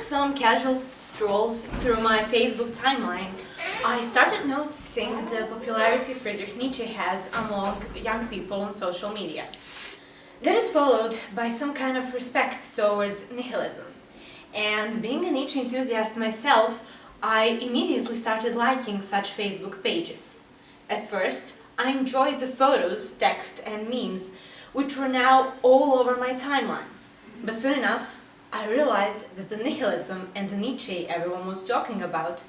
some casual strolls through my Facebook timeline, I started noticing the popularity Friedrich Nietzsche has among young people on social media. That is followed by some kind of respect towards nihilism. And being a Nietzsche enthusiast myself, I immediately started liking such Facebook pages. At first, I enjoyed the photos, text and memes, which were now all over my timeline. But soon enough, I realized that the nihilism and the Nietzsche everyone was talking about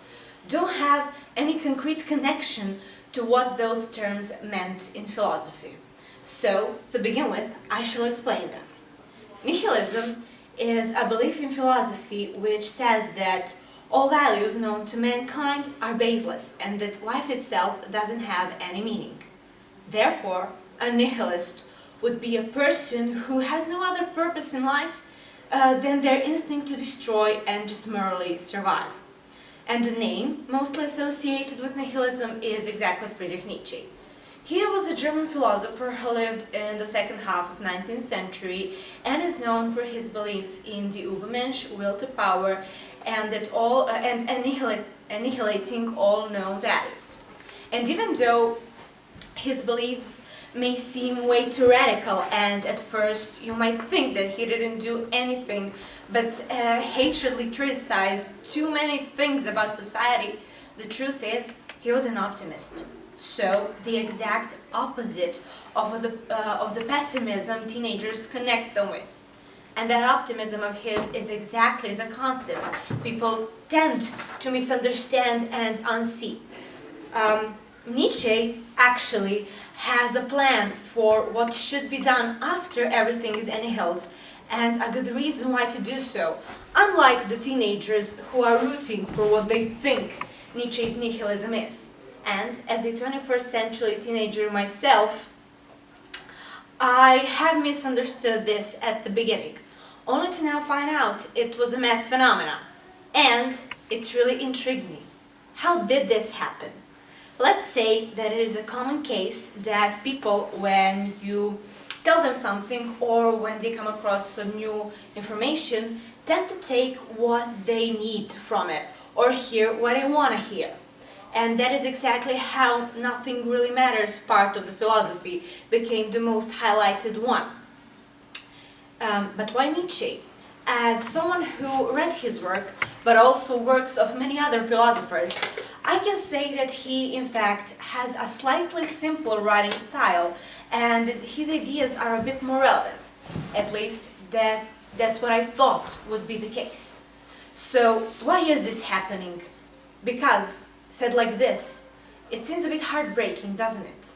don't have any concrete connection to what those terms meant in philosophy. So, to begin with, I shall explain them. Nihilism is a belief in philosophy which says that all values known to mankind are baseless and that life itself doesn't have any meaning. Therefore, a nihilist would be a person who has no other purpose in life than their instinct to destroy and just merely survive. And the name mostly associated with nihilism is exactly Friedrich Nietzsche. He was a German philosopher who lived in the second half of the 19th century and is known for his belief in the Übermensch, will to power, and annihilating all known values. And even though his beliefs may seem way too radical, and at first you might think that he didn't do anything but hatredly criticize too many things about society, the truth is he was an optimist. So the exact opposite of the pessimism teenagers connect them with. And that optimism of his is exactly the concept people tend to misunderstand and unsee. Nietzsche actually has a plan for what should be done after everything is annihilated, and a good reason why to do so, unlike the teenagers who are rooting for what they think Nietzsche's nihilism is. And as a 21st century teenager myself, I have misunderstood this at the beginning, only to now find out it was a mass phenomenon. And it really intrigued me. How did this happen? Let's say that it is a common case that people, when you tell them something or when they come across some new information, tend to take what they need from it or hear what they want to hear. And that is exactly how nothing really matters part of the philosophy became the most highlighted one. But why Nietzsche? As someone who read his work, but also works of many other philosophers, I can say that he, in fact, has a slightly simpler writing style and his ideas are a bit more relevant. At least that's what I thought would be the case. So, why is this happening? Because, said like this, it seems a bit heartbreaking, doesn't it?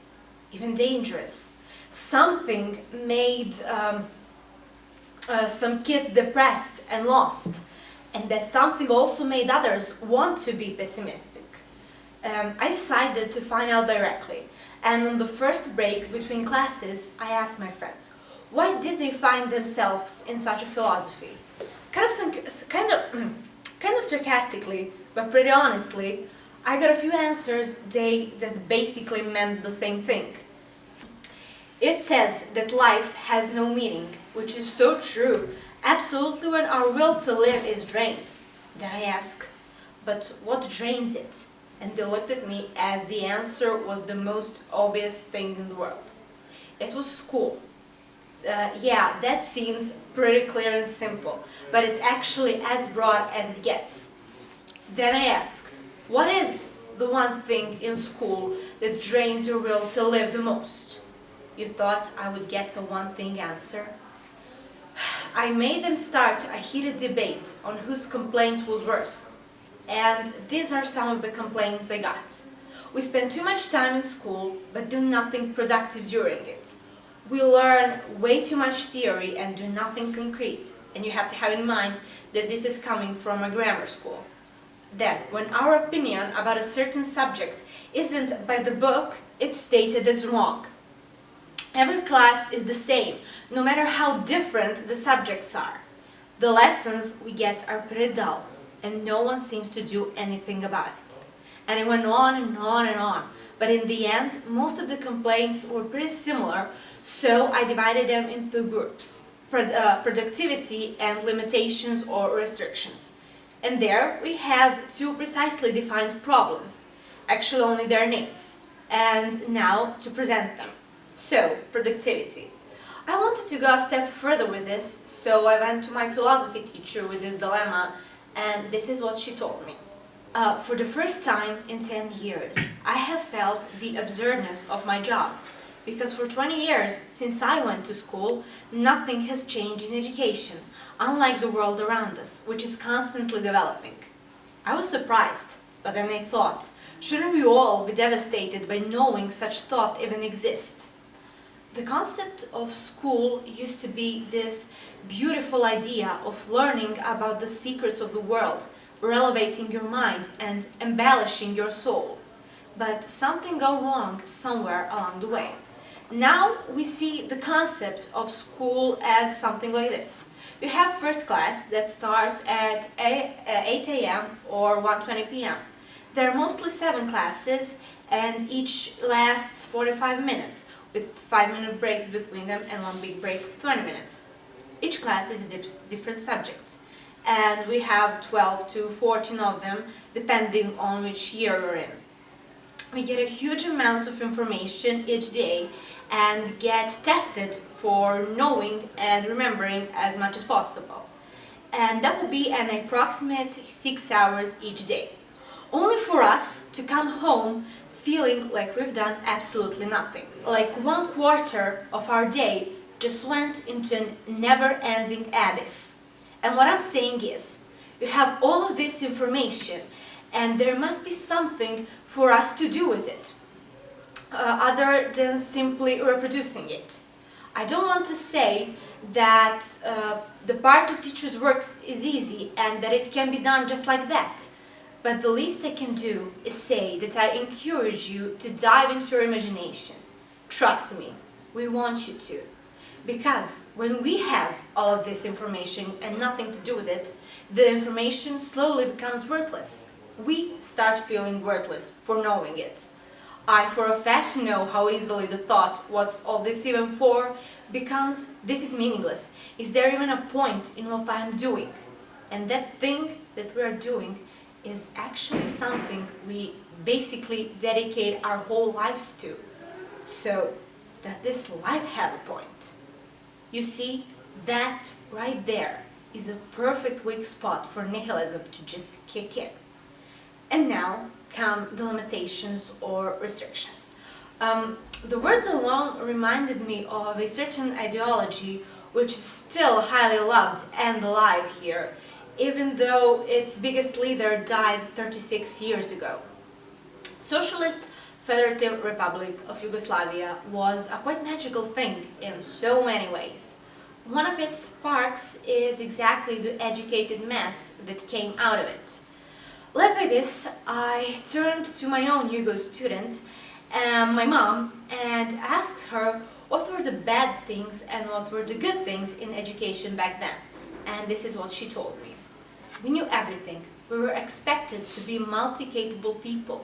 Even dangerous. Something made some kids depressed and lost, and that something also made others want to be pessimistic. I decided to find out directly, and on the first break between classes, I asked my friends, why did they find themselves in such a philosophy? Kind of sarcastically, but pretty honestly, I got a few answers that basically meant the same thing. It says that life has no meaning, which is so true, absolutely when our will to live is drained. Then I ask, but what drains it? And they looked at me as the answer was the most obvious thing in the world. It was school. Yeah, that seems pretty clear and simple, but it's actually as broad as it gets. Then I asked, what is the one thing in school that drains your will to live the most? You thought I would get a one-thing answer? I made them start a heated debate on whose complaint was worse. And these are some of the complaints I got. We spend too much time in school, but do nothing productive during it. We learn way too much theory and do nothing concrete. And you have to have in mind that this is coming from a grammar school. Then, when our opinion about a certain subject isn't by the book, it's stated as wrong. Every class is the same, no matter how different the subjects are. The lessons we get are pretty dull, and no one seems to do anything about it. And it went on and on and on, but in the end, most of the complaints were pretty similar, so I divided them into groups: productivity and limitations or restrictions. And there we have two precisely defined problems, actually only their names, and now to present them. So, productivity. I wanted to go a step further with this, so I went to my philosophy teacher with this dilemma, and this is what she told me. For the first time in 10 years, I have felt the absurdness of my job, because for 20 years, since I went to school, nothing has changed in education, unlike the world around us, which is constantly developing. I was surprised, but then I thought, shouldn't we all be devastated by knowing such thought even exists? The concept of school used to be this beautiful idea of learning about the secrets of the world, relevating your mind and embellishing your soul. But something got wrong somewhere along the way. Now we see the concept of school as something like this. You have first class that starts at 8 a.m. or 1:20 p.m. There are mostly 7 classes and each lasts 45 minutes with 5-minute breaks between them and one big break of 20 minutes. Each class is a different subject and we have 12 to 14 of them depending on which year you're in. We get a huge amount of information each day and get tested for knowing and remembering as much as possible. And that will be an approximate 6 hours each day. Only for us to come home feeling like we've done absolutely nothing. Like 1/4 of our day just went into a never-ending abyss. And what I'm saying is, you have all of this information and there must be something for us to do with it, other than simply reproducing it. I don't want to say that the part of teachers' work is easy and that it can be done just like that. But the least I can do is say that I encourage you to dive into your imagination. Trust me, we want you to. Because when we have all of this information and nothing to do with it, the information slowly becomes worthless. We start feeling worthless for knowing it. I for a fact know how easily the thought, what's all this even for, becomes, this is meaningless. Is there even a point in what I'm doing? And that thing that we are doing is actually something we basically dedicate our whole lives to. So, does this life have a point? You see, that right there is a perfect weak spot for nihilism to just kick in. And now come the limitations or restrictions. The words alone reminded me of a certain ideology which is still highly loved and alive here, even though its biggest leader died 36 years ago. Socialist Federative Republic of Yugoslavia was a quite magical thing in so many ways. One of its sparks is exactly the educated mass that came out of it. Led by this, I turned to my own Yugo student, my mom, and asked her what were the bad things and what were the good things in education back then. And this is what she told me. We knew everything. We were expected to be multi-capable people.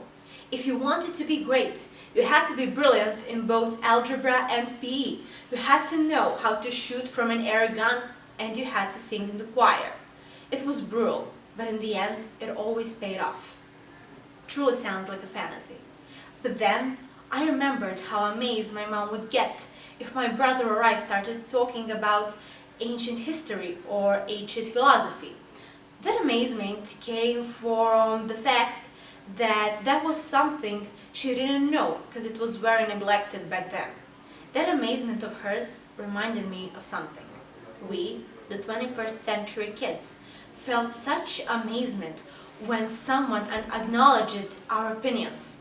If you wanted to be great, you had to be brilliant in both algebra and PE. You had to know how to shoot from an air gun and you had to sing in the choir. It was brutal, but in the end, it always paid off. Truly sounds like a fantasy. But then, I remembered how amazed my mom would get if my brother or I started talking about ancient history or ancient philosophy. That amazement came from the fact that that was something she didn't know because it was very neglected back then. That amazement of hers reminded me of something. We, the 21st century kids, felt such amazement when someone acknowledged our opinions,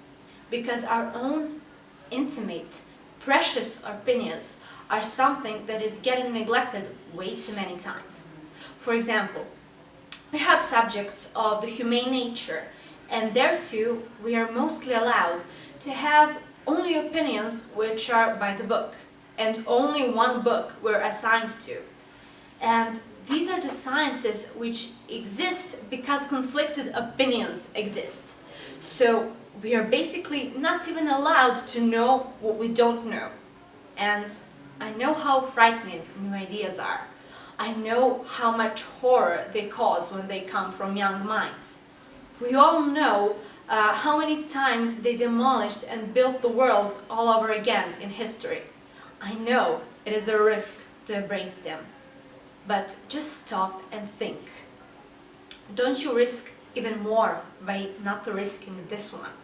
because our own intimate, precious opinions are something that is getting neglected way too many times. For example, we have subjects of the humane nature, and there too we are mostly allowed to have only opinions which are by the book, and only one book we're assigned to. And these are the sciences which exist because conflicted opinions exist. So we are basically not even allowed to know what we don't know. And I know how frightening new ideas are. I know how much horror they cause when they come from young minds. We all know how many times they demolished and built the world all over again in history. I know it is a risk to embrace them. But just stop and think. Don't you risk even more by not risking this one?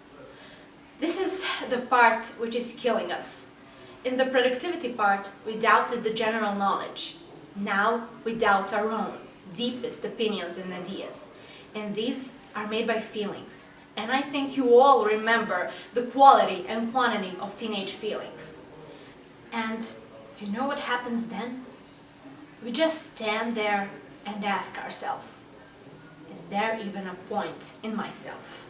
This is the part which is killing us. In the productivity part, we doubted the general knowledge. Now we doubt our own deepest opinions and ideas. And these are made by feelings. And I think you all remember the quality and quantity of teenage feelings. And you know what happens then? We just stand there and ask ourselves, is there even a point in myself?